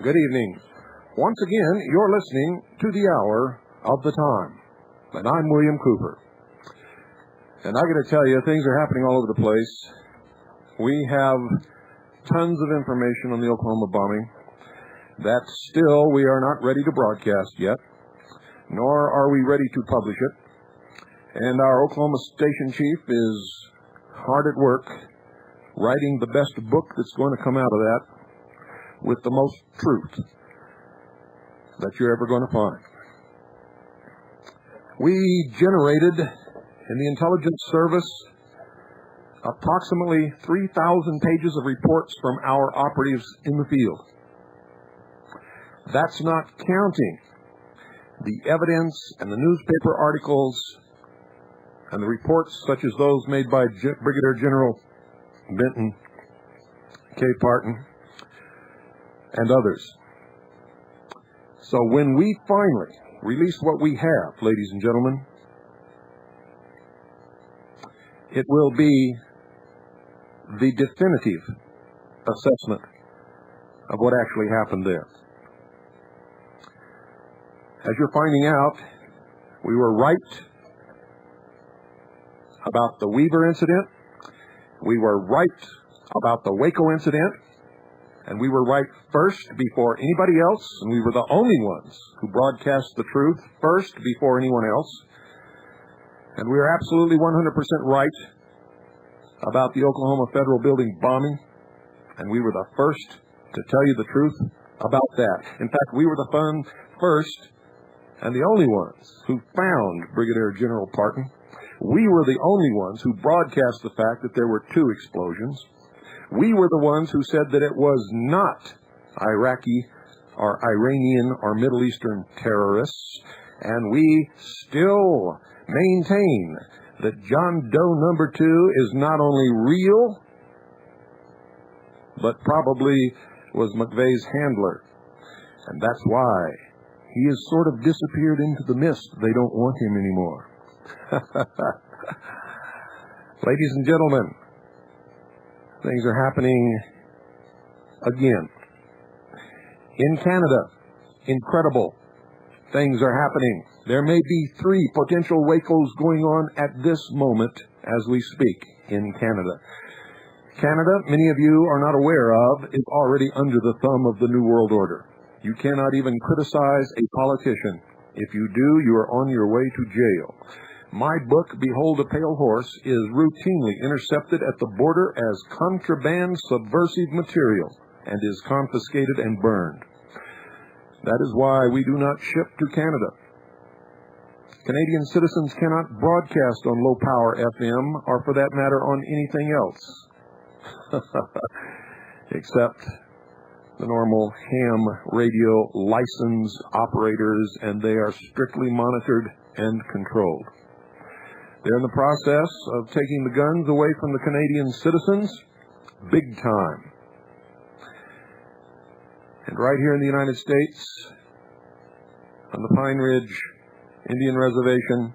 Good evening. Once again, you're listening to The Hour of the Time, and I'm William Cooper. And I got to tell you, things are happening all over the place. We have tons of information on the Oklahoma bombing that still we are not ready to broadcast yet, nor are we ready to publish it. And our Oklahoma station chief is hard at work writing the best book that's going to come out of that, with the most truth that you're ever going to find. We generated in the intelligence service approximately 3,000 pages of reports from our operatives in the field. That's not counting the evidence and the newspaper articles and the reports such as those made by Brigadier General Benton K. Parton and others. So when we finally release what we have, ladies and gentlemen, it will be the definitive assessment of what actually happened there. As you're finding out, we were right about the Weaver incident. We were right about the Waco incident. And we were right first before anybody else, and we were the only ones who broadcast the truth first before anyone else. And we are absolutely 100% right about the Oklahoma Federal Building bombing, and we were the first to tell you the truth about that. In fact, we were the first and the only ones who found Brigadier General Parton. We were the only ones who broadcast the fact that there were 2 explosions. We were the ones who said that it was not Iraqi or Iranian or Middle Eastern terrorists, and we still maintain that John Doe number 2 is not only real, but probably was McVeigh's handler. And that's why he has sort of disappeared into the mist. They don't want him anymore. Ladies and gentlemen, things are happening again. In Canada, incredible things are happening. There may be 3 potential Wacos going on at this moment as we speak in Canada. Canada, many of you are not aware of, is already under the thumb of the New World Order. You cannot even criticize a politician. If you do, you are on your way to jail. My book, Behold a Pale Horse, is routinely intercepted at the border as contraband subversive material and is confiscated and burned. That is why we do not ship to Canada. Canadian citizens cannot broadcast on low-power FM or, for that matter, on anything else, except the normal ham radio license operators, and they are strictly monitored and controlled. They're in the process of taking the guns away from the Canadian citizens, big time. And right here in the United States, on the Pine Ridge Indian Reservation,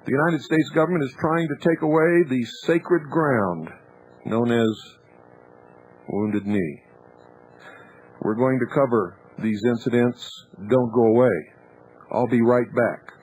the United States government is trying to take away the sacred ground known as Wounded Knee. We're going to cover these incidents. Don't go away. I'll be right back.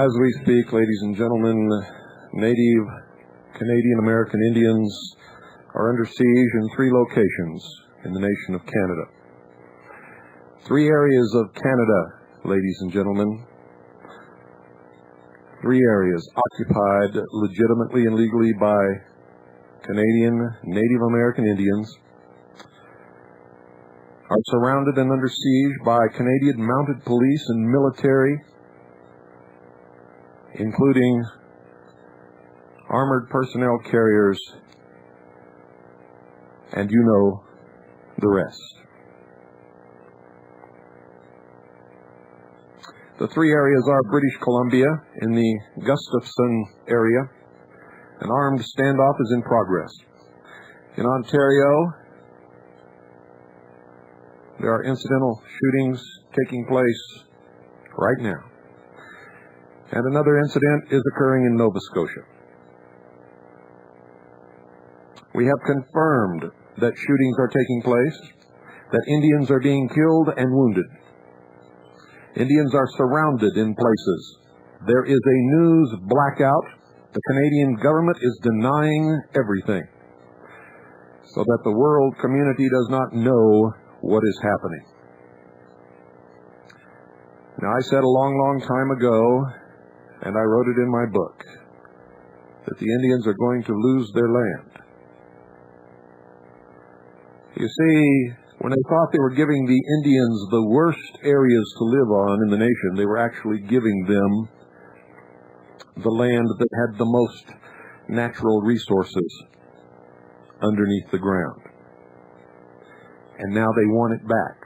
As we speak, ladies and gentlemen, Native Canadian American Indians are under siege in 3 locations in the nation of Canada. 3 areas of Canada, ladies and gentlemen. 3 areas occupied legitimately and legally by Canadian Native American Indians are surrounded and under siege by Canadian mounted police and military, including armored personnel carriers, and you know the rest. The 3 areas are British Columbia in the Gustafson area. An armed standoff is in progress. In Ontario, there are incidental shootings taking place right now. And another incident is occurring in Nova Scotia. We have confirmed that shootings are taking place, that Indians are being killed and wounded. Indians are surrounded in places. There is a news blackout. The Canadian government is denying everything so that the world community does not know what is happening. Now, I said a long, long time ago, and I wrote it in my book, that the Indians are going to lose their land. You see, when they thought they were giving the Indians the worst areas to live on in the nation, they were actually giving them the land that had the most natural resources underneath the ground. And now they want it back.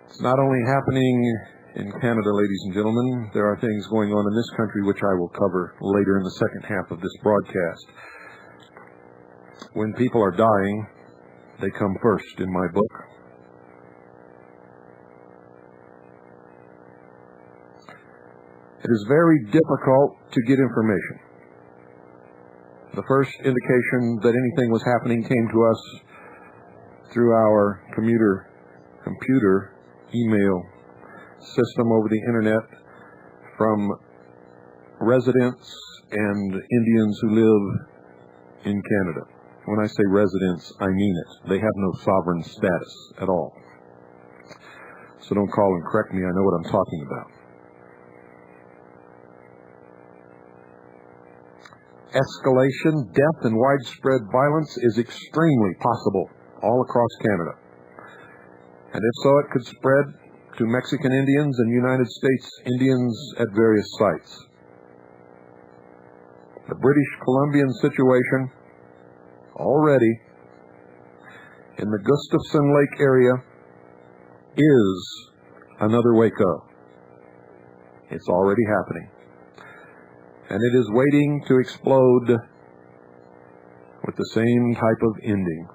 It's not only happening in Canada, ladies and gentlemen. There are things going on in this country which I will cover later in the second half of this broadcast. When people are dying, they come first in my book. It is very difficult to get information. The first indication that anything was happening came to us through our computer email system over the internet from residents and Indians who live in Canada. When I say residents, I mean it. They have no sovereign status at all. So don't call and correct me. I know what I'm talking about. Escalation, death, and widespread violence is extremely possible all across Canada. And if so, it could spread to Mexican Indians and United States Indians at various sites. The British Columbian situation already in the Gustafson Lake area is another Waco. It's already happening. And it is waiting to explode with the same type of ending.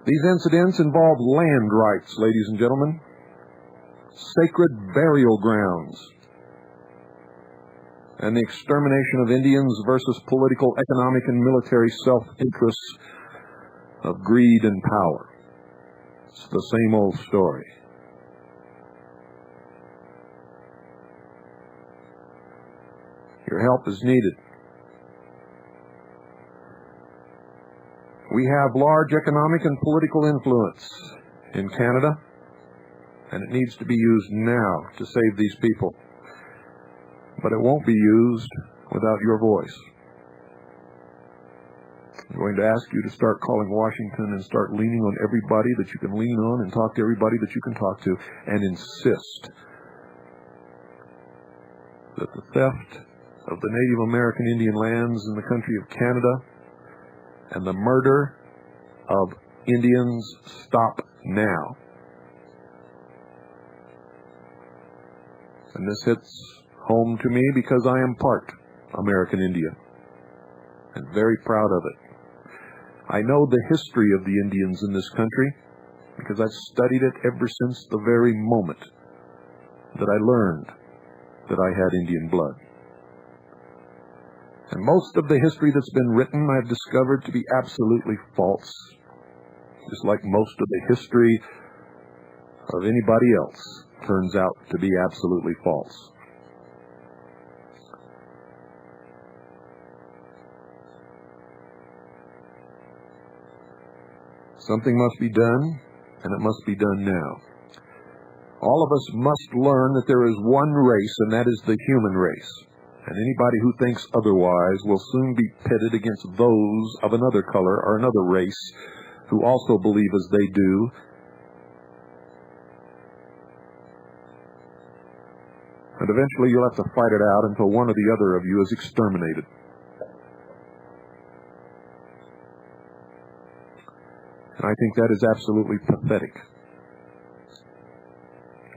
These incidents involve land rights, ladies and gentlemen, sacred burial grounds, and the extermination of Indians versus political, economic, and military self-interests of greed and power. It's the same old story. Your help is needed. We have large economic and political influence in Canada, and it needs to be used now to save these people. But it won't be used without your voice. I'm going to ask you to start calling Washington and start leaning on everybody that you can lean on and talk to everybody that you can talk to and insist that the theft of the Native American Indian lands in the country of Canada and the murder of Indians stop now. And this hits home to me because I am part American Indian and very proud of it. I know the history of the Indians in this country because I've studied it ever since the very moment that I learned that I had Indian blood. And most of the history that's been written I've discovered to be absolutely false. Just like most of the history of anybody else turns out to be absolutely false. Something must be done, and it must be done now. All of us must learn that there is one race, and that is the human race. And anybody who thinks otherwise will soon be pitted against those of another color or another race who also believe as they do. And eventually you'll have to fight it out until one or the other of you is exterminated. And I think that is absolutely pathetic.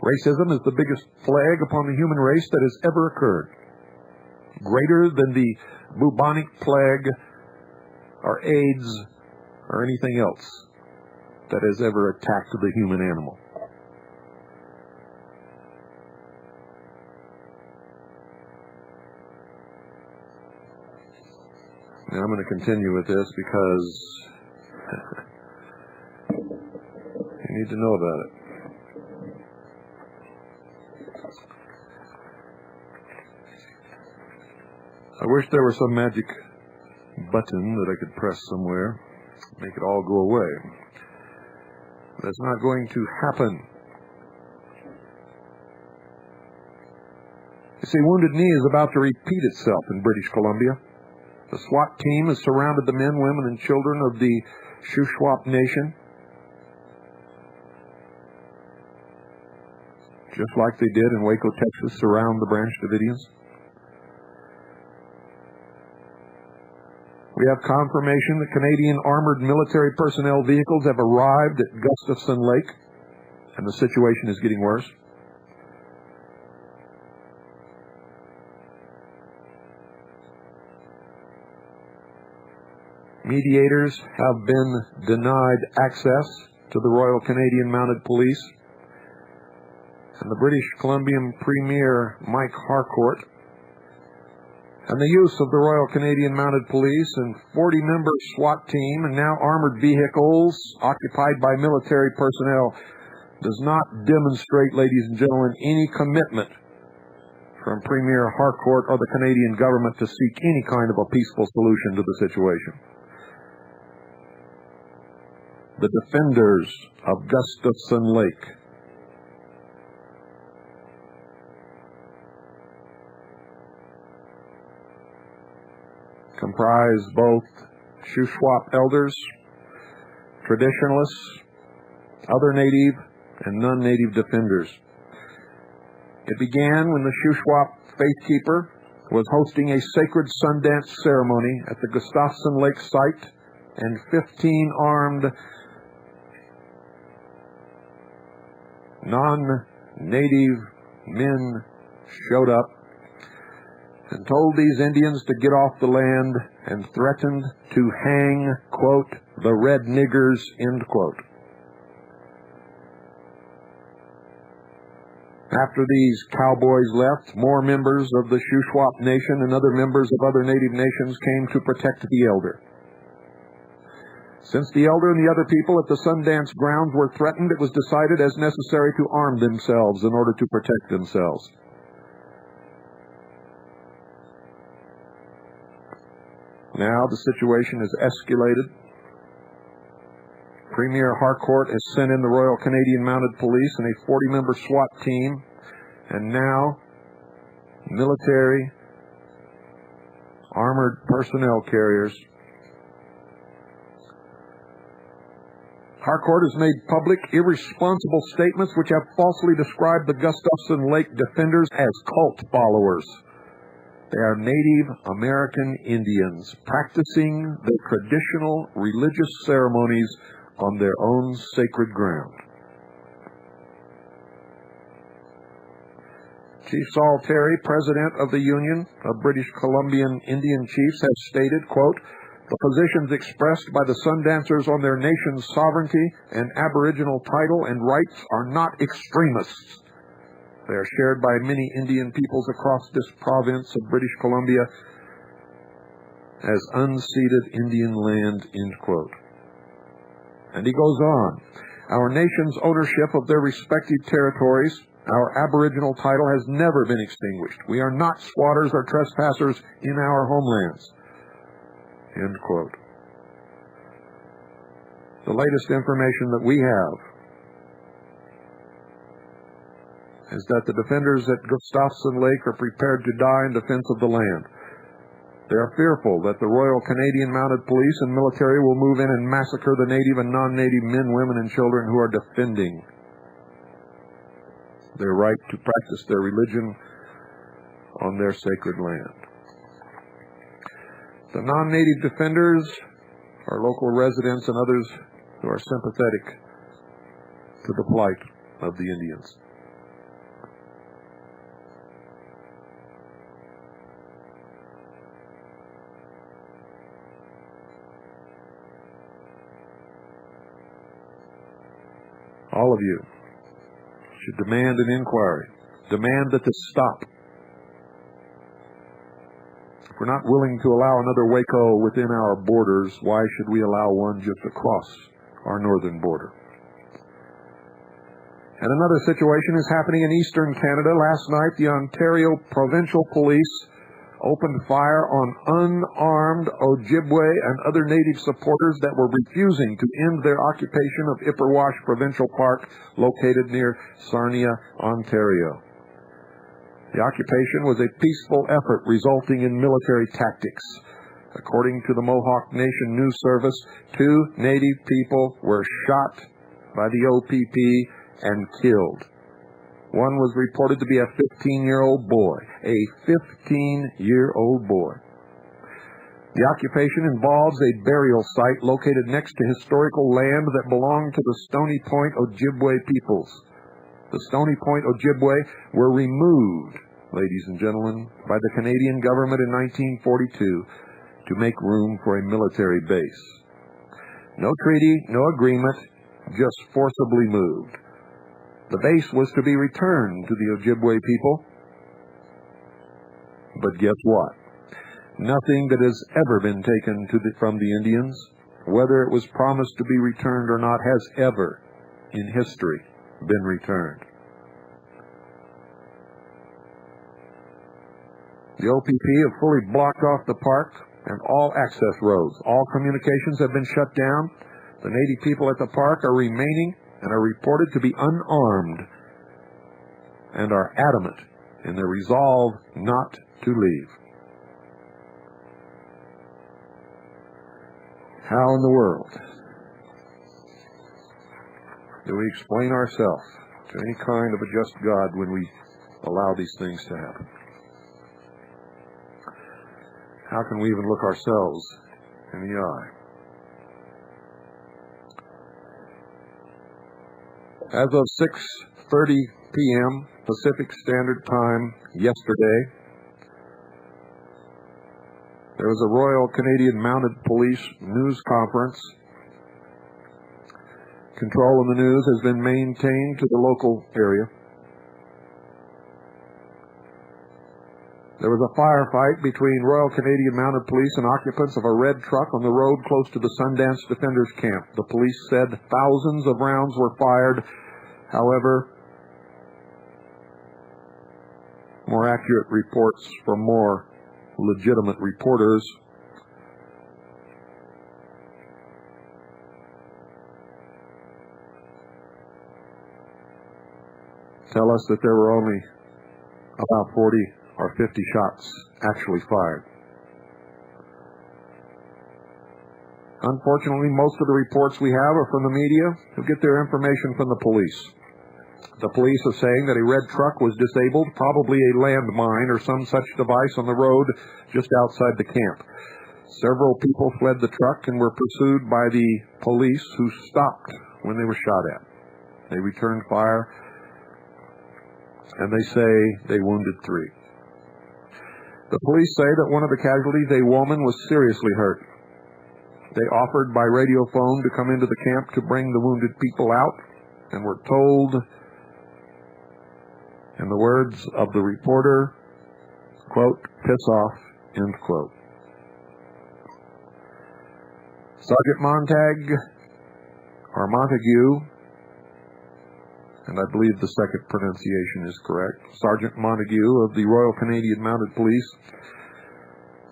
Racism is the biggest plague upon the human race that has ever occurred. Greater than the bubonic plague or AIDS or anything else that has ever attacked the human animal. Now I'm going to continue with this because you need to know about it. I wish there were some magic button that I could press somewhere, make it all go away. That's not going to happen. You see, Wounded Knee is about to repeat itself in British Columbia. The SWAT team has surrounded the men, women, and children of the Shuswap Nation, just like they did in Waco, Texas, surround the Branch Davidians. We have confirmation that Canadian armored military personnel vehicles have arrived at Gustafson Lake, and the situation is getting worse. Mediators have been denied access to the Royal Canadian Mounted Police, and the British Columbian Premier Mike Harcourt and the use of the Royal Canadian Mounted Police and 40-member SWAT team and now armored vehicles occupied by military personnel does not demonstrate, ladies and gentlemen, any commitment from Premier Harcourt or the Canadian government to seek any kind of a peaceful solution to the situation. The defenders of Gustafson Lake comprise both Shuswap elders, traditionalists, other native and non-native defenders. It began when the Shuswap faithkeeper was hosting a sacred Sundance ceremony at the Gustafson Lake site, and 15 armed non-native men showed up and told these Indians to get off the land and threatened to hang, quote, the red niggers, end quote. After these cowboys left, more members of the Shuswap Nation and other members of other native nations came to protect the elder. Since the elder and the other people at the Sundance grounds were threatened, it was decided as necessary to arm themselves in order to protect themselves. Now the situation has escalated. Premier Harcourt has sent in the Royal Canadian Mounted Police and a 40-member SWAT team, and now military armored personnel carriers. Harcourt has made public irresponsible statements which have falsely described the Gustafson Lake defenders as cult followers. They are Native American Indians practicing their traditional religious ceremonies on their own sacred ground. Chief Saul Terry, president of the Union of British Columbian Indian Chiefs, has stated, quote, the positions expressed by the Sundancers on their nation's sovereignty and aboriginal title and rights are not extremists. They are shared by many Indian peoples across this province of British Columbia as unceded Indian land, end quote. And he goes on, our nation's ownership of their respective territories, our aboriginal title has never been extinguished. We are not squatters or trespassers in our homelands. End quote. The latest information that we have is that the defenders at Gustafson Lake are prepared to die in defense of the land. They are fearful that the Royal Canadian Mounted Police and military will move in and massacre the native and non-native men, women, and children who are defending their right to practice their religion on their sacred land. The non-native defenders are local residents and others who are sympathetic to the plight of the Indians. All of you should demand an inquiry. Demand that this stop. If we're not willing to allow another Waco within our borders, why should we allow one just across our northern border? And another situation is happening in eastern Canada. Last night, the Ontario Provincial Police opened fire on unarmed Ojibwe and other Native supporters that were refusing to end their occupation of Ipperwash Provincial Park, located near Sarnia, Ontario. The occupation was a peaceful effort resulting in military tactics. According to the Mohawk Nation News Service, 2 Native people were shot by the OPP and killed. One was reported to be a 15-year-old boy. A 15-year-old boy. The occupation involves a burial site located next to historical land that belonged to the Stony Point Ojibwe peoples. The Stony Point Ojibwe were removed, ladies and gentlemen, by the Canadian government in 1942 to make room for a military base. No treaty, no agreement, just forcibly moved. The base was to be returned to the Ojibwe people. But guess what? Nothing that has ever been taken from the Indians, whether it was promised to be returned or not, has ever in history been returned. The OPP have fully blocked off the park and all access roads. All communications have been shut down. The Native people at the park are remaining and are reported to be unarmed and are adamant in their resolve not to leave. How in the world do we explain ourselves to any kind of a just God when we allow these things to happen? How can we even look ourselves in the eye? As of 6:30 p.m. Pacific Standard Time yesterday, there was a Royal Canadian Mounted Police news conference. Control of the news has been maintained to the local area. There was a firefight between Royal Canadian Mounted Police and occupants of a red truck on the road close to the Sundance Defenders Camp. The police said thousands of rounds were fired. However, more accurate reports from more legitimate reporters tell us that there were only about 40 or 50 shots actually fired. Unfortunately, most of the reports we have are from the media who get their information from the police. The police are saying that a red truck was disabled, probably a landmine or some such device on the road just outside the camp. Several people fled the truck and were pursued by the police, who stopped when they were shot at. They returned fire, and they say they wounded 3. The police say that one of the casualties, a woman, was seriously hurt. They offered by radio phone to come into the camp to bring the wounded people out, and were told, in the words of the reporter, quote, "piss off," end quote. Sergeant Montague and I believe the second pronunciation is correct, Sergeant Montague of the Royal Canadian Mounted Police,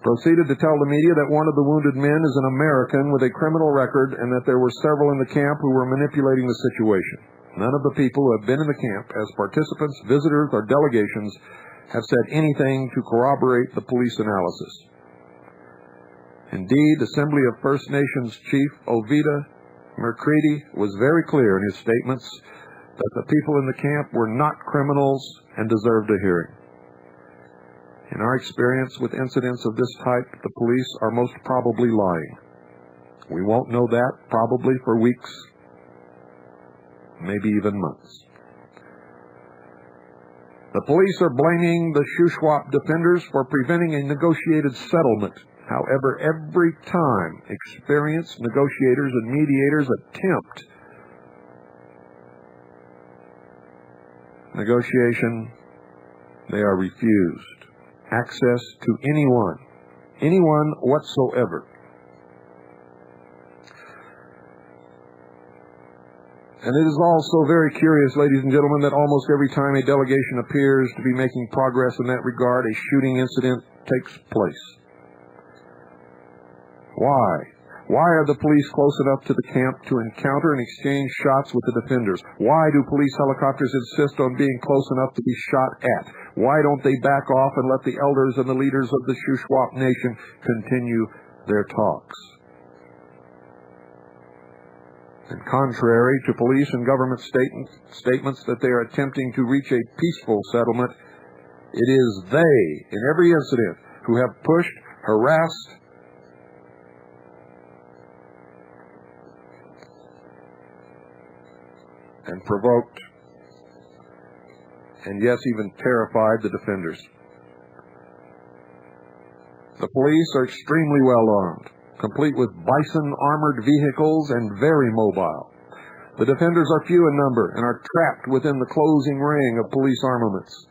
proceeded to tell the media that one of the wounded men is an American with a criminal record and that there were several in the camp who were manipulating the situation. None of the people who have been in the camp as participants, visitors, or delegations have said anything to corroborate the police analysis. Indeed, Assembly of First Nations Chief Ovida Mercredi was very clear in his statements that the people in the camp were not criminals and deserved a hearing. In our experience with incidents of this type, the police are most probably lying. We won't know that probably for weeks, maybe even months. The police are blaming the Shuswap defenders for preventing a negotiated settlement. However, every time experienced negotiators and mediators attempt negotiation, they are refused access to anyone whatsoever. And it is also very curious, ladies and gentlemen, that almost every time a delegation appears to be making progress in that regard, a shooting incident takes place. Why? Why are the police close enough to the camp to encounter and exchange shots with the defenders? Why do police helicopters insist on being close enough to be shot at? Why don't they back off and let the elders and the leaders of the Shuswap Nation continue their talks? And contrary to police and government statements that they are attempting to reach a peaceful settlement, it is they, in every incident, who have pushed, harassed, and provoked, and yes, even terrified the defenders. The police are extremely well armed, complete with bison armored vehicles and very mobile. The defenders are few in number and are trapped within the closing ring of police armaments.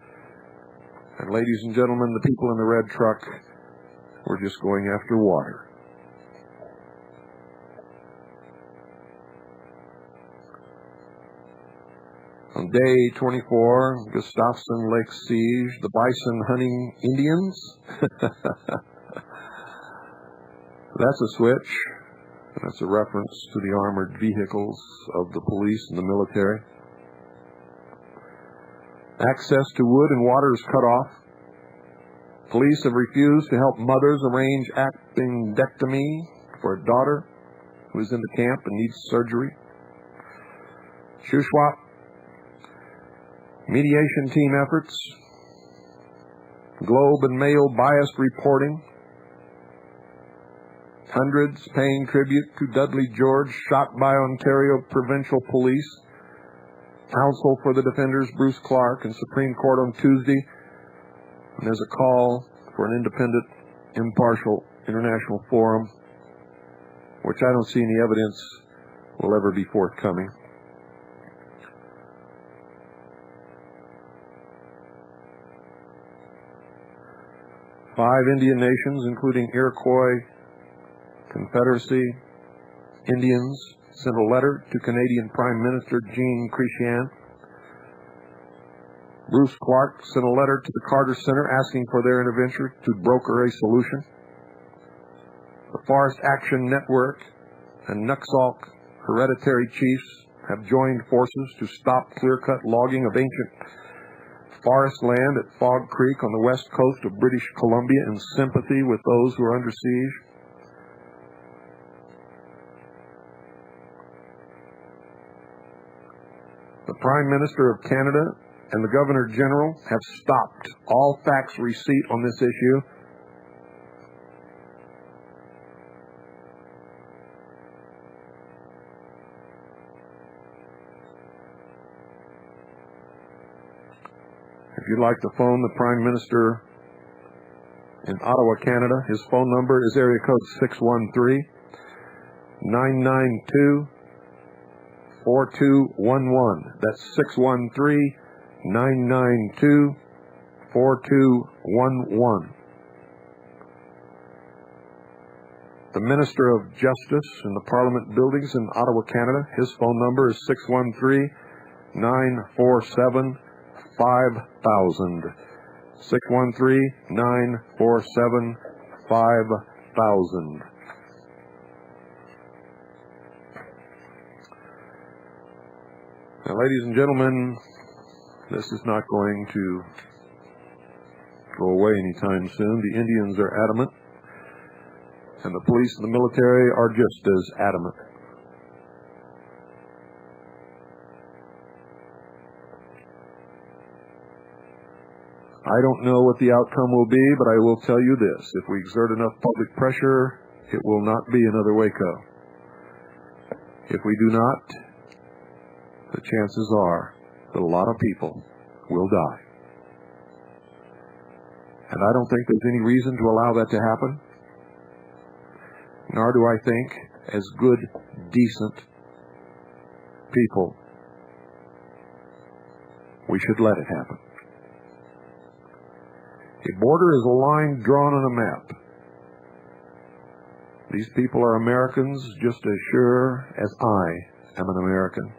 And ladies and gentlemen, the people in the red truck were just going after water. On day 24, Gustafson Lake siege, the bison hunting Indians. That's a switch. That's a reference to the armored vehicles of the police and the military. Access to wood and water is cut off. Police have refused to help mothers arrange appendectomy for a daughter who is in the camp and needs surgery. Shuswap mediation team efforts, Globe and Mail biased reporting, hundreds paying tribute to Dudley George, shot by Ontario Provincial Police, counsel for the defenders Bruce Clark in Supreme Court on Tuesday, and there's a call for an independent, impartial international forum, which I don't see any evidence will ever be forthcoming. Five Indian nations, including Iroquois, Confederacy, Indians, sent a letter to Canadian Prime Minister Jean Chrétien. Bruce Clark sent a letter to the Carter Center asking for their intervention to broker a solution. The Forest Action Network and Nuxalk hereditary chiefs have joined forces to stop clear-cut logging of ancient forest land at Fog Creek on the west coast of British Columbia in sympathy with those who are under siege. The Prime Minister of Canada and the Governor General have stopped all fax receipt on this issue. If you'd like to phone the Prime Minister in Ottawa, Canada, his phone number is area code 613-992-4211. That's 613-992-4211. The Minister of Justice in the Parliament buildings in Ottawa, Canada, his phone number is 613-992-4211. 613-947-5000. 613-947-5000. Now, ladies and gentlemen, this is not going to go away anytime soon. The Indians are adamant, and the police and the military are just as adamant. I don't know what the outcome will be, but I will tell you this. If we exert enough public pressure, it will not be another Waco. If we do not, the chances are that a lot of people will die. And I don't think there's any reason to allow that to happen. Nor do I think, as good, decent people, we should let it happen. A border is a line drawn on a map. These people are Americans just as sure as I am an American.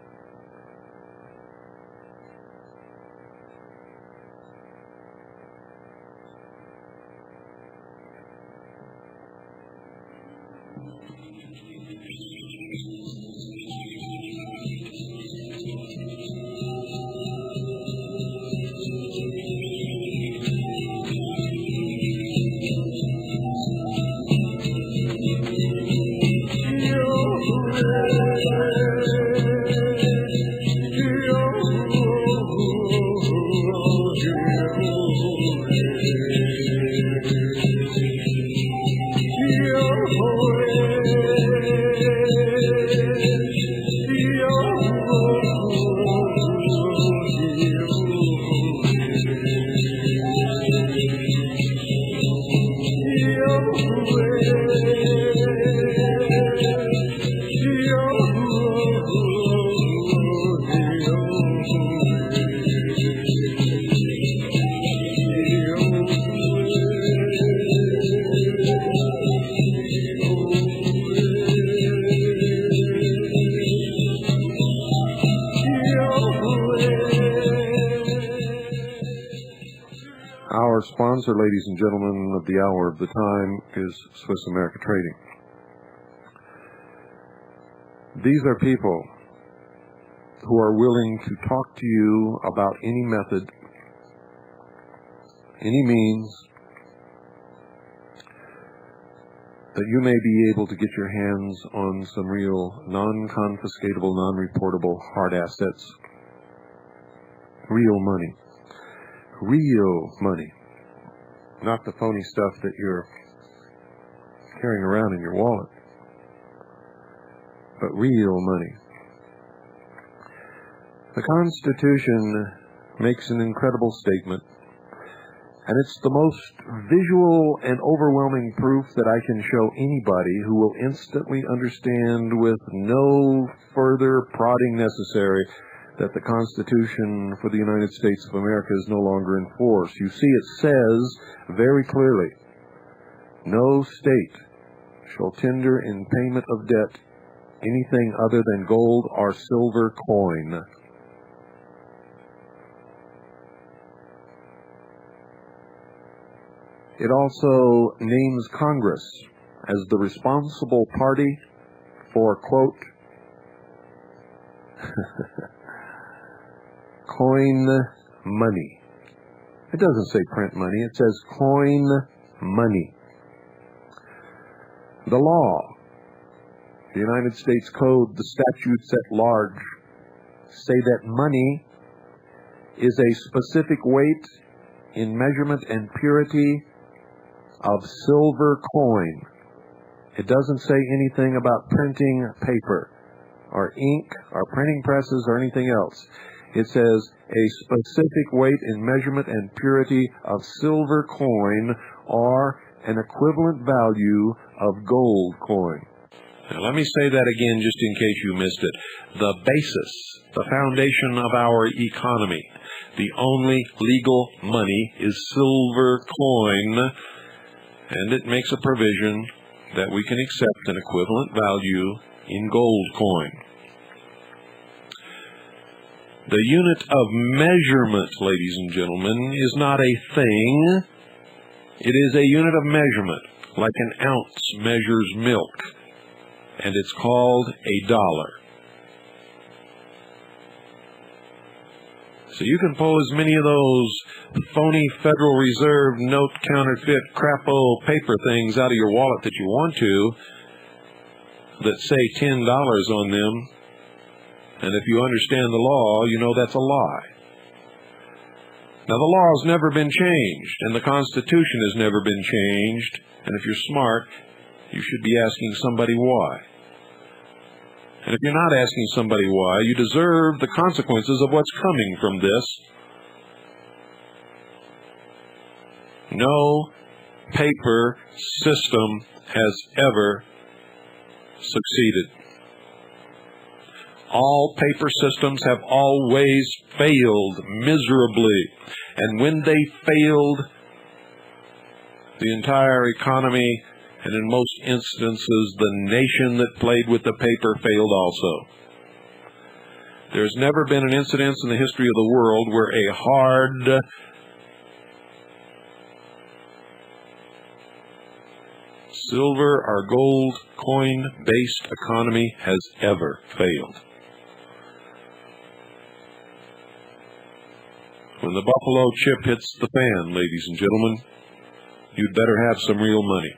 Our sponsor, ladies and gentlemen, of the hour of the time is Swiss America Trading. These are people who are willing to talk to you about any method, any means that you may be able to get your hands on some real non-confiscatable, non-reportable hard assets, real money. Real money, not the phony stuff that you're carrying around in your wallet, but real money. The Constitution makes an incredible statement, and it's the most visual and overwhelming proof that I can show anybody who will instantly understand with no further prodding necessary that the Constitution for the United States of America is no longer in force. You see, it says very clearly, no state shall tender in payment of debt anything other than gold or silver coin. It also names Congress as the responsible party for, quote, coin money. It doesn't say print money. It says coin money. The law, the United States Code, the statutes at large say that money is a specific weight in measurement and purity of silver coin. It doesn't say anything about printing paper or ink or printing presses or anything else. It says a specific weight in measurement and purity of silver coin or an equivalent value of gold coin. Now, let me say that again just in case you missed it. The basis, the foundation of our economy, the only legal money is silver coin, and it makes a provision that we can accept an equivalent value in gold coin. The unit of measurement, ladies and gentlemen, is not a thing. It is a unit of measurement, like an ounce measures milk, and it's called a dollar. So you can pull as many of those phony Federal Reserve note counterfeit crapo paper things out of your wallet that you want to that say $10 on them. And if you understand the law, you know that's a lie. Now, the law has never been changed, and the Constitution has never been changed. And if you're smart, you should be asking somebody why. And if you're not asking somebody why, you deserve the consequences of what's coming from this. No paper system has ever succeeded. All paper systems have always failed miserably. And when they failed, the entire economy, and in most instances, the nation that played with the paper, failed also. There's never been an incident in the history of the world where a hard silver or gold coin-based economy has ever failed. When the buffalo chip hits the fan, ladies and gentlemen, you'd better have some real money,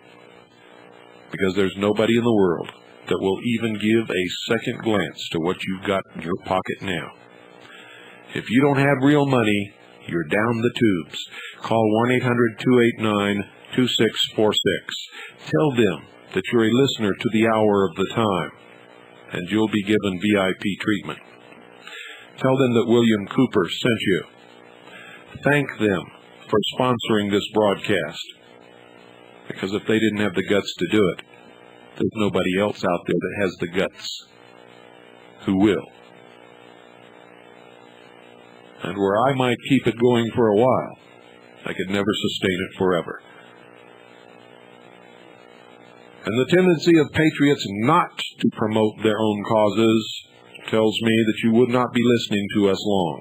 because there's nobody in the world that will even give a second glance to what you've got in your pocket now. If you don't have real money, you're down the tubes. Call 1-800-289-2646. Tell them that you're a listener to the hour of the time, and you'll be given VIP treatment. Tell them that William Cooper sent you. Thank them for sponsoring this broadcast, because if they didn't have the guts to do it, there's nobody else out there that has the guts who will. And where I might keep it going for a while, I could never sustain it forever. And the tendency of patriots not to promote their own causes tells me that you would not be listening to us long.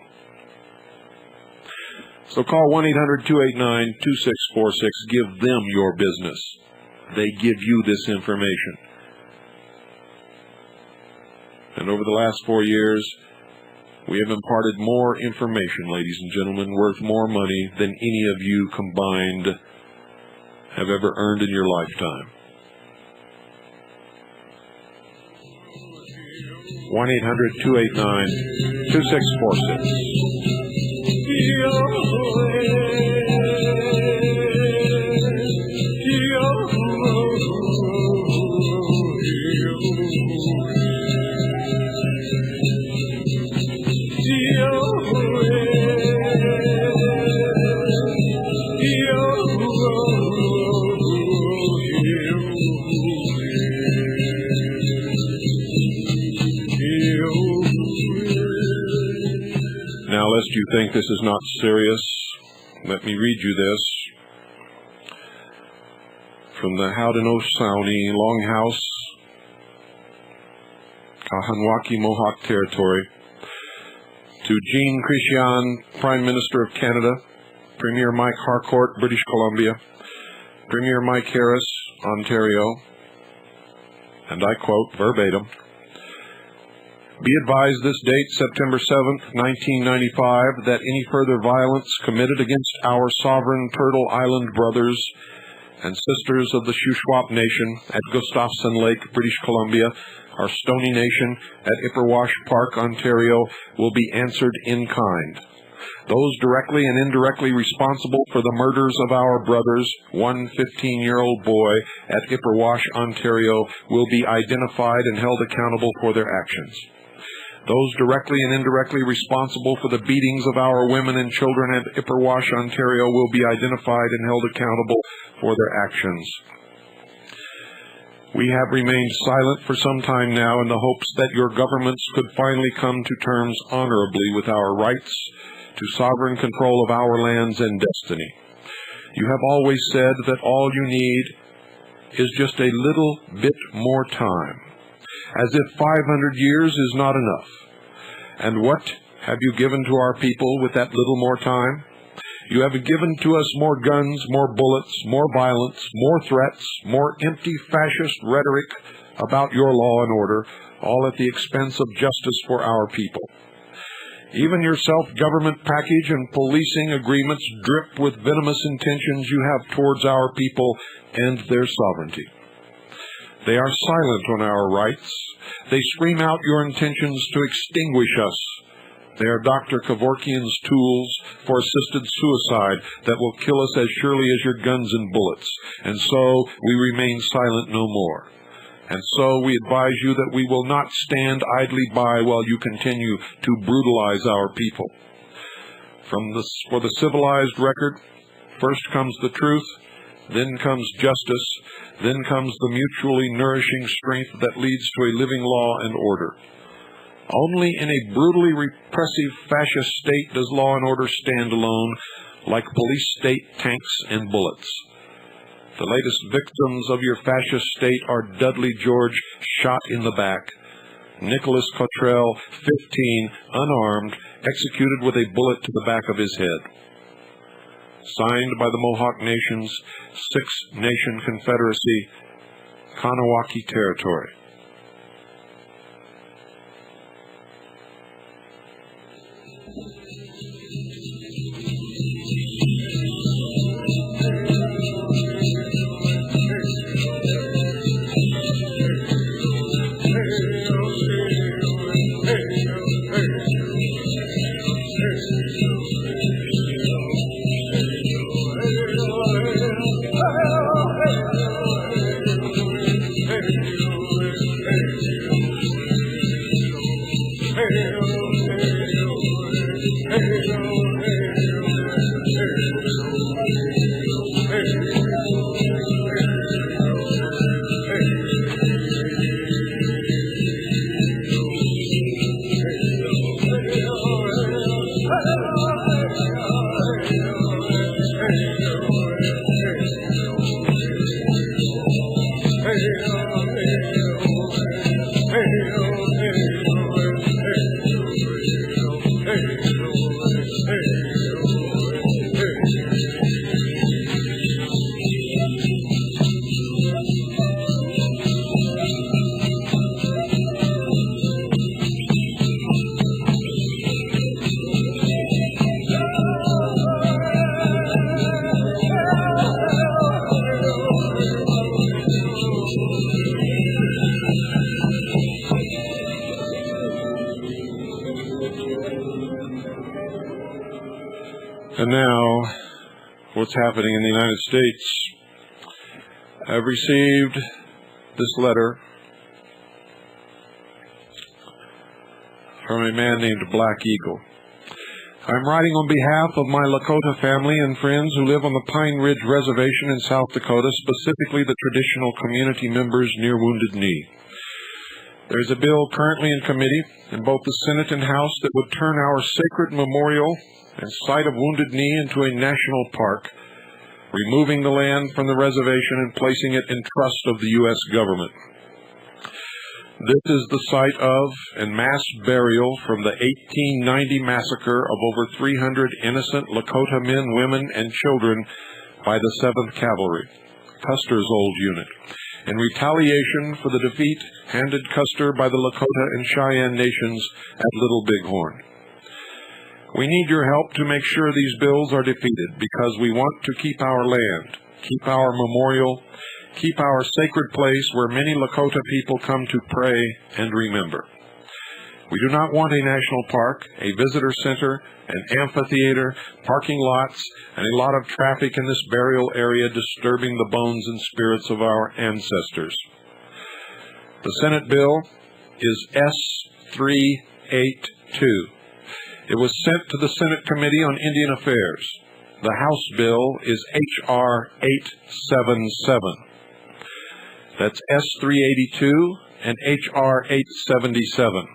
So call 1-800-289-2646. Give them your business. They give you this information. And over the last 4 years, we have imparted more information, ladies and gentlemen, worth more money than any of you combined have ever earned in your lifetime. 1-800-289-2646. Now, lest you think this is not serious, let me read you this from the Haudenosaunee Longhouse, Kahanwaki Mohawk Territory, to Jean Chrétien, Prime Minister of Canada, Premier Mike Harcourt, British Columbia, Premier Mike Harris, Ontario, and I quote verbatim, "Be advised this date, September 7th, 1995, that any further violence committed against our sovereign Turtle Island brothers and sisters of the Shuswap Nation at Gustafson Lake, British Columbia, our Stoney Nation at Ipperwash Park, Ontario, will be answered in kind. Those directly and indirectly responsible for the murders of our brothers, one 15-year-old boy at Ipperwash, Ontario, will be identified and held accountable for their actions. Those directly and indirectly responsible for the beatings of our women and children at Ipperwash, Ontario, will be identified and held accountable for their actions. We have remained silent for some time now in the hopes that your governments could finally come to terms honorably with our rights to sovereign control of our lands and destiny. You have always said that all you need is just a little bit more time, as if 500 years is not enough. And what have you given to our people with that little more time? You have given to us more guns, more bullets, more violence, more threats, more empty fascist rhetoric about your law and order, all at the expense of justice for our people. Even your self-government package and policing agreements drip with venomous intentions you have towards our people and their sovereignty. They are silent on our rights. They scream out your intentions to extinguish us. They are Dr. Kevorkian's tools for assisted suicide that will kill us as surely as your guns and bullets. And so we remain silent no more. And so we advise you that we will not stand idly by while you continue to brutalize our people. For the civilized record, first comes the truth, then comes justice, then comes the mutually nourishing strength that leads to a living law and order. Only in a brutally repressive fascist state does law and order stand alone, like police state tanks and bullets. The latest victims of your fascist state are Dudley George, shot in the back, Nicholas Cottrell, 15, unarmed, executed with a bullet to the back of his head. Signed by the Mohawk Nation's Six-Nation Confederacy, Kanawaki Territory. And now, what's happening in the United States? I've received this letter from a man named Black Eagle. I'm writing on behalf of my Lakota family and friends who live on the Pine Ridge Reservation in South Dakota, specifically the traditional community members near Wounded Knee. There's a bill currently in committee in both the Senate and House that would turn our sacred memorial and site of Wounded Knee into a national park, removing the land from the reservation and placing it in trust of the U.S. government. This is the site of and mass burial from the 1890 massacre of over 300 innocent Lakota men, women, and children by the 7th Cavalry, Custer's old unit, in retaliation for the defeat handed Custer by the Lakota and Cheyenne nations at Little Bighorn. We need your help to make sure these bills are defeated because we want to keep our land, keep our memorial, keep our sacred place where many Lakota people come to pray and remember. We do not want a national park, a visitor center, an amphitheater, parking lots, and a lot of traffic in this burial area disturbing the bones and spirits of our ancestors. The Senate bill is S-382. It was sent to the Senate Committee on Indian Affairs. The House bill is H.R. 877. That's S-382 and H.R. 877.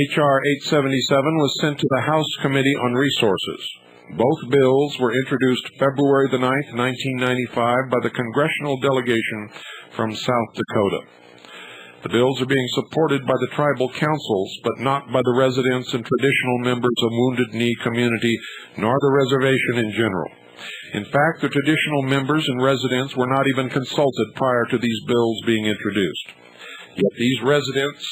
H.R. 877 was sent to the House Committee on Resources. Both bills were introduced February the 9th, 1995 by the congressional delegation from South Dakota. The bills are being supported by the tribal councils, but not by the residents and traditional members of Wounded Knee community, nor the reservation in general. In fact, the traditional members and residents were not even consulted prior to these bills being introduced. Yet these residents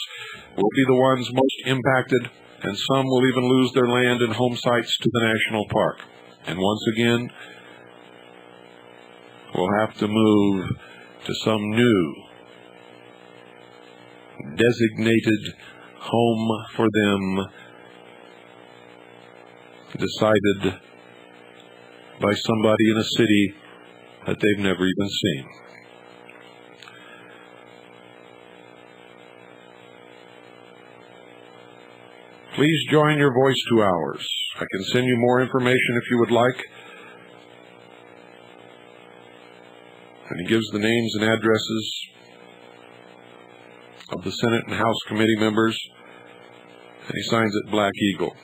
will be the ones most impacted, and some will even lose their land and home sites to the national park. And once again, we'll have to move to some new designated home for them, decided by somebody in a city that they've never even seen. Please join your voice to ours. I can send you more information if you would like. And he gives the names and addresses of the Senate and House committee members, and he signs it Black Eagle.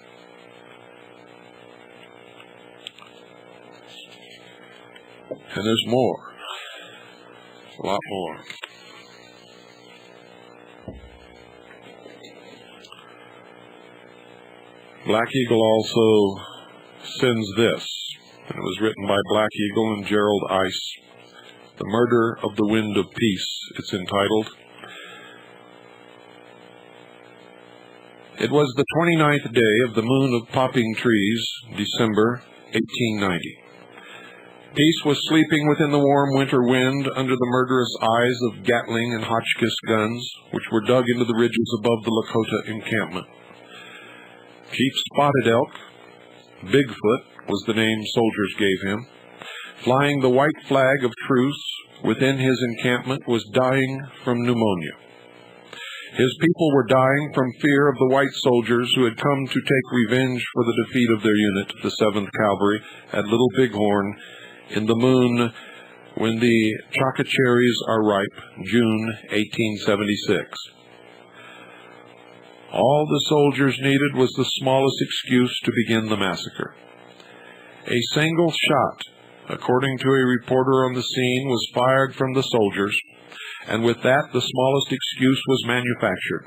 And there's more, a lot more. Black Eagle also sends this, and it was written by Black Eagle and Gerald Ice. The Murder of the Wind of Peace, it's entitled. It was the 29th day of the moon of popping trees, December 1890. Peace was sleeping within the warm winter wind under the murderous eyes of Gatling and Hotchkiss guns, which were dug into the ridges above the Lakota encampment. Chief Spotted Elk, Bigfoot was the name soldiers gave him, flying the white flag of truce within his encampment, was dying from pneumonia. His people were dying from fear of the white soldiers who had come to take revenge for the defeat of their unit, the 7th Cavalry, at Little Bighorn in the moon when the chocacherries are ripe, June 1876. All the soldiers needed was the smallest excuse to begin the massacre. A single shot, according to a reporter on the scene, was fired from the soldiers, and with that the smallest excuse was manufactured.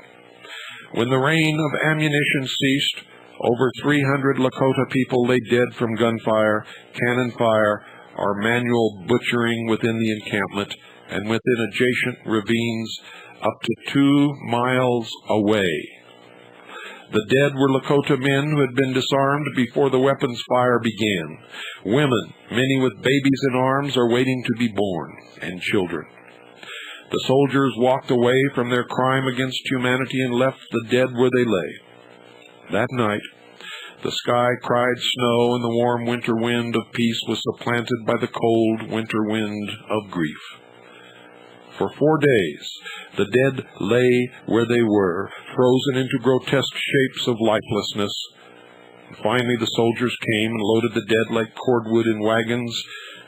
When the rain of ammunition ceased, over 300 Lakota people lay dead from gunfire, cannon fire, or manual butchering within the encampment and within adjacent ravines up to 2 miles away. The dead were Lakota men who had been disarmed before the weapons fire began. Women, many with babies in arms, are waiting to be born, and children. The soldiers walked away from their crime against humanity and left the dead where they lay. That night, the sky cried snow, and the warm winter wind of peace was supplanted by the cold winter wind of grief. For 4 days, the dead lay where they were, frozen into grotesque shapes of lifelessness. Finally, the soldiers came and loaded the dead like cordwood in wagons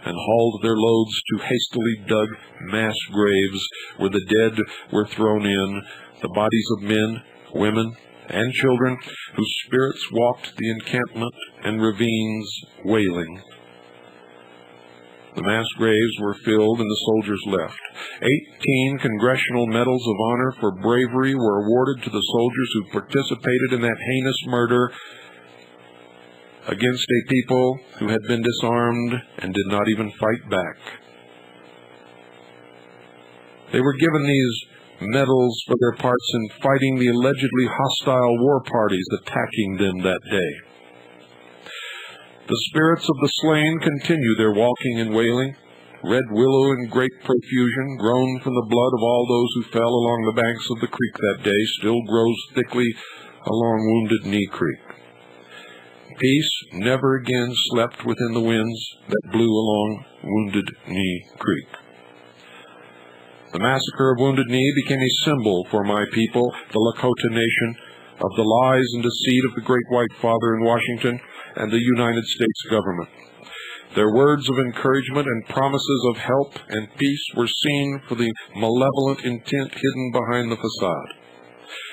and hauled their loads to hastily dug mass graves where the dead were thrown in, the bodies of men, women, and children whose spirits walked the encampment and ravines wailing. The mass graves were filled and the soldiers left. 18 Congressional Medals of Honor for bravery were awarded to the soldiers who participated in that heinous murder against a people who had been disarmed and did not even fight back. They were given these medals for their parts in fighting the allegedly hostile war parties attacking them that day. The spirits of the slain continue their walking and wailing. Red willow in great profusion, grown from the blood of all those who fell along the banks of the creek that day, still grows thickly along Wounded Knee Creek. Peace never again slept within the winds that blew along Wounded Knee Creek. The massacre of Wounded Knee became a symbol for my people, the Lakota Nation, of the lies and deceit of the Great White Father in Washington and the United States government. Their words of encouragement and promises of help and peace were seen for the malevolent intent hidden behind the facade.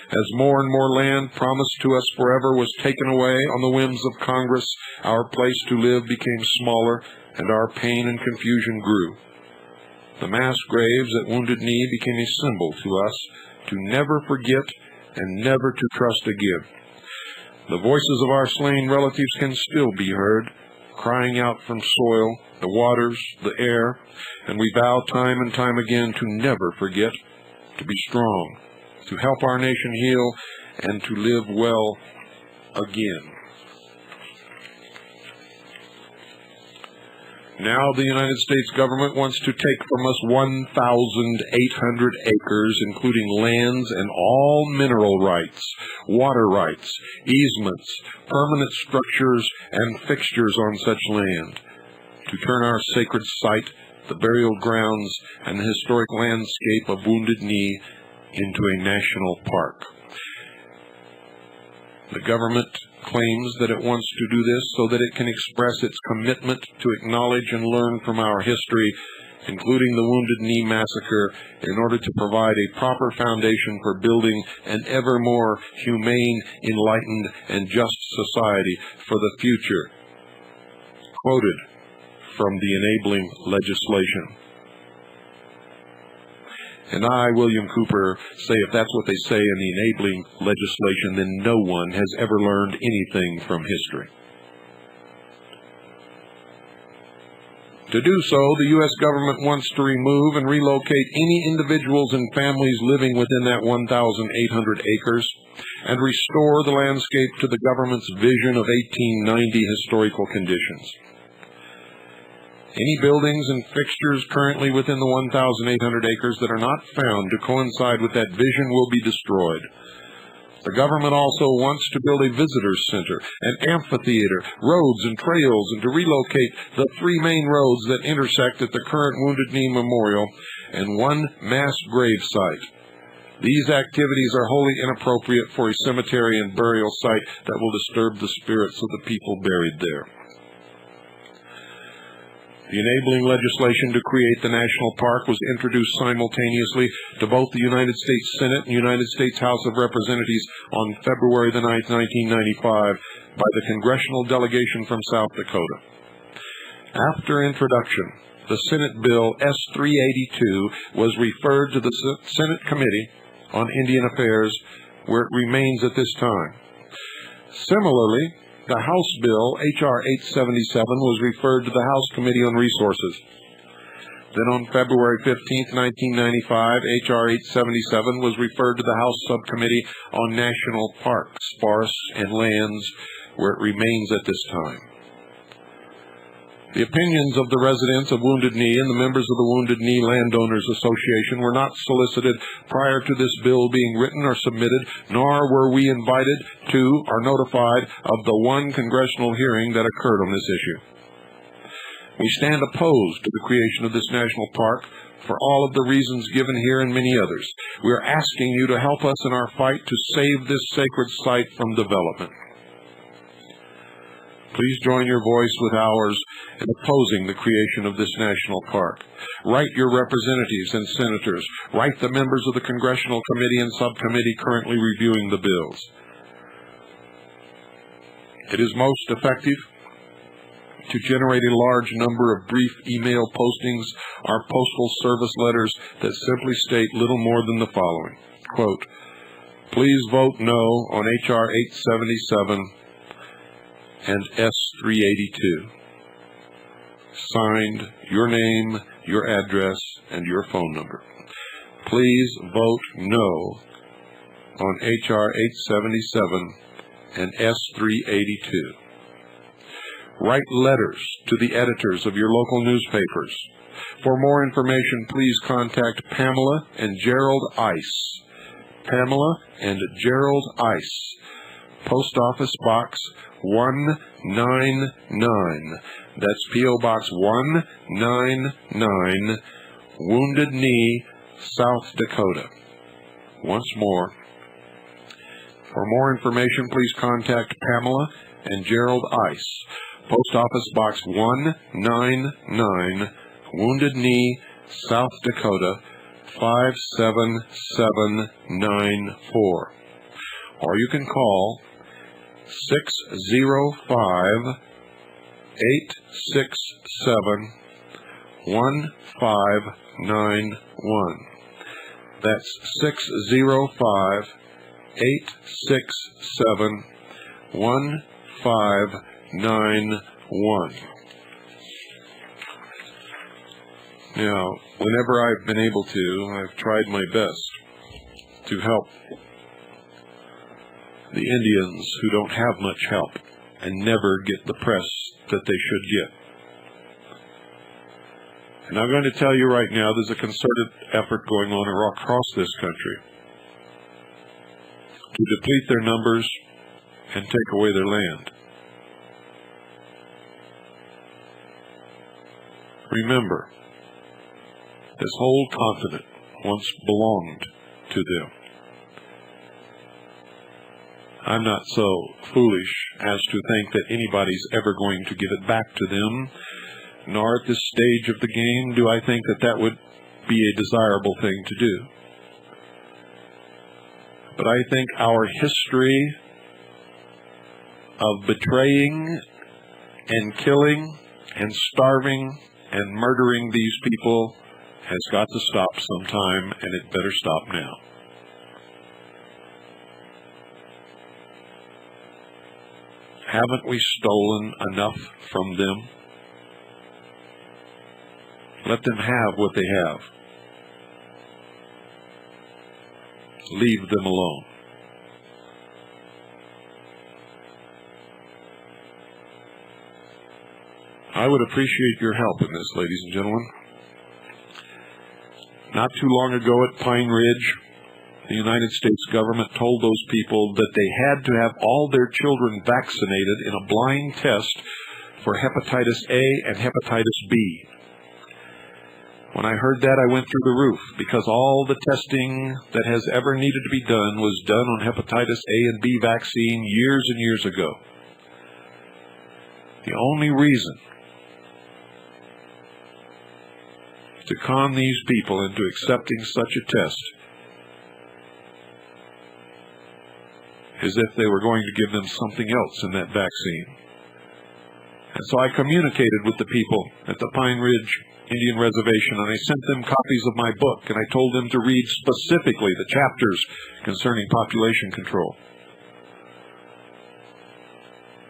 As more and more land promised to us forever was taken away on the whims of Congress, our place to live became smaller and our pain and confusion grew. The mass graves at Wounded Knee became a symbol to us to never forget and never to trust again. The voices of our slain relatives can still be heard, crying out from soil, the waters, the air, and we vow time and time again to never forget, to be strong, to help our nation heal, and to live well again. Now the United States government wants to take from us 1,800 acres, including lands and all mineral rights, water rights, easements, permanent structures, and fixtures on such land, to turn our sacred site, the burial grounds, and the historic landscape of Wounded Knee into a national park. The government claims that it wants to do this so that it can express its commitment to acknowledge and learn from our history, including the Wounded Knee Massacre, in order to provide a proper foundation for building an ever more humane, enlightened, and just society for the future. Quoted from the enabling legislation. And I, William Cooper, say if that's what they say in the enabling legislation, then no one has ever learned anything from history. To do so, the U.S. government wants to remove and relocate any individuals and families living within that 1,800 acres and restore the landscape to the government's vision of 1890 historical conditions. Any buildings and fixtures currently within the 1,800 acres that are not found to coincide with that vision will be destroyed. The government also wants to build a visitor's center, an amphitheater, roads and trails, and to relocate the 3 main roads that intersect at the current Wounded Knee Memorial and 1 mass grave site. These activities are wholly inappropriate for a cemetery and burial site that will disturb the spirits of the people buried there. The enabling legislation to create the national park was introduced simultaneously to both the United States Senate and United States House of Representatives on February the 9th, 1995, by the congressional delegation from South Dakota. After introduction, the Senate Bill S-382 was referred to the Senate Committee on Indian Affairs, where it remains at this time. Similarly, the House Bill, H.R. 877, was referred to the House Committee on Resources. Then on February 15, 1995, H.R. 877 was referred to the House Subcommittee on National Parks, Forests, and Lands, where it remains at this time. The opinions of the residents of Wounded Knee and the members of the Wounded Knee Landowners Association were not solicited prior to this bill being written or submitted, nor were we invited to or notified of the 1 congressional hearing that occurred on this issue. We stand opposed to the creation of this national park for all of the reasons given here and many others. We are asking you to help us in our fight to save this sacred site from development. Please join your voice with ours in opposing the creation of this national park. Write your representatives and senators. Write the members of the Congressional Committee and Subcommittee currently reviewing the bills. It is most effective to generate a large number of brief email postings or postal service letters that simply state little more than the following. Quote, please vote no on H.R. 877 and S-382. Signed, your name, your address, and your phone number. Please vote no on H.R. 877 and S-382. Write letters to the editors of your local newspapers. For more information, please contact Pamela and Gerald Ice. Pamela and Gerald Ice. Post Office Box 199. That's P.O. Box 199, Wounded Knee, South Dakota. Once more, for more information, please contact Pamela and Gerald Ice. Post Office Box 199, Wounded Knee, South Dakota, 57794. Or you can call 605-867-1591. That's 605-867-1591. Now, whenever I've been able to, I've tried my best to help the Indians who don't have much help and never get the press that they should get. And I'm going to tell you right now, there's a concerted effort going on across this country to deplete their numbers and take away their land. Remember, this whole continent once belonged to them. I'm not so foolish as to think that anybody's ever going to give it back to them, nor at this stage of the game do I think that that would be a desirable thing to do. But I think our history of betraying and killing and starving and murdering these people has got to stop sometime, and it better stop now. Haven't we stolen enough from them? Let them have what they have. Leave them alone. I would appreciate your help in this, ladies and gentlemen. Not too long ago at Pine Ridge, the United States government told those people that they had to have all their children vaccinated in a blind test for hepatitis A and hepatitis B. When I heard that, I went through the roof, because all the testing that has ever needed to be done was done on hepatitis A and B vaccine years and years ago. The only reason to con these people into accepting such a test is if they were going to give them something else in that vaccine. And so I communicated with the people at the Pine Ridge Indian Reservation, and I sent them copies of my book, and I told them to read specifically the chapters concerning population control.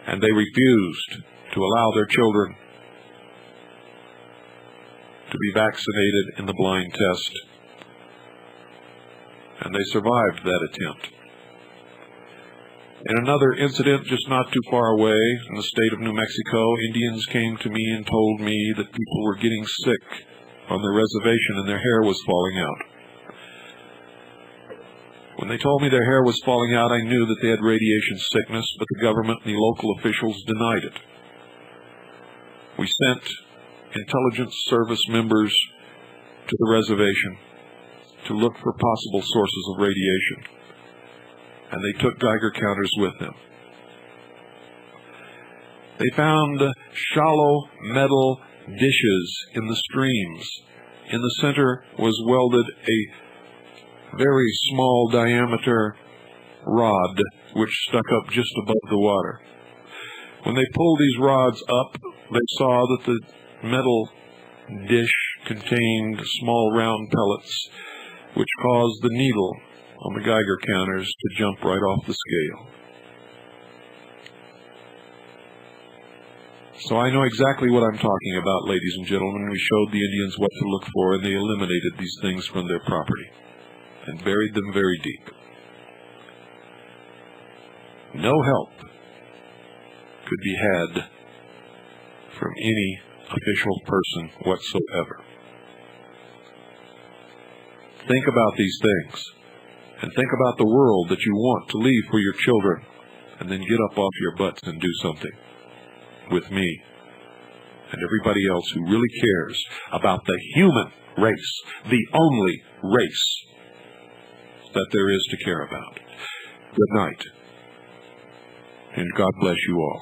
And they refused to allow their children to be vaccinated in the blind test. And they survived that attempt. In another incident just not too far away in the state of New Mexico, Indians came to me and told me that people were getting sick on their reservation and their hair was falling out. When they told me their hair was falling out, I knew that they had radiation sickness, but the government and the local officials denied it. We sent intelligence service members to the reservation to look for possible sources of radiation, and they took Geiger counters with them. They found shallow metal dishes in the streams. In the center was welded a very small diameter rod which stuck up just above the water. When they pulled these rods up, they saw that the metal dish contained small round pellets which caused the needle on the Geiger counters to jump right off the scale. So I know exactly what I'm talking about, ladies and gentlemen. We showed the Indians what to look for, and they eliminated these things from their property and buried them very deep. No help could be had from any official person whatsoever. Think about these things, and think about the world that you want to leave for your children, and then get up off your butts and do something with me and everybody else who really cares about the human race, the only race that there is to care about. Good night, and God bless you all.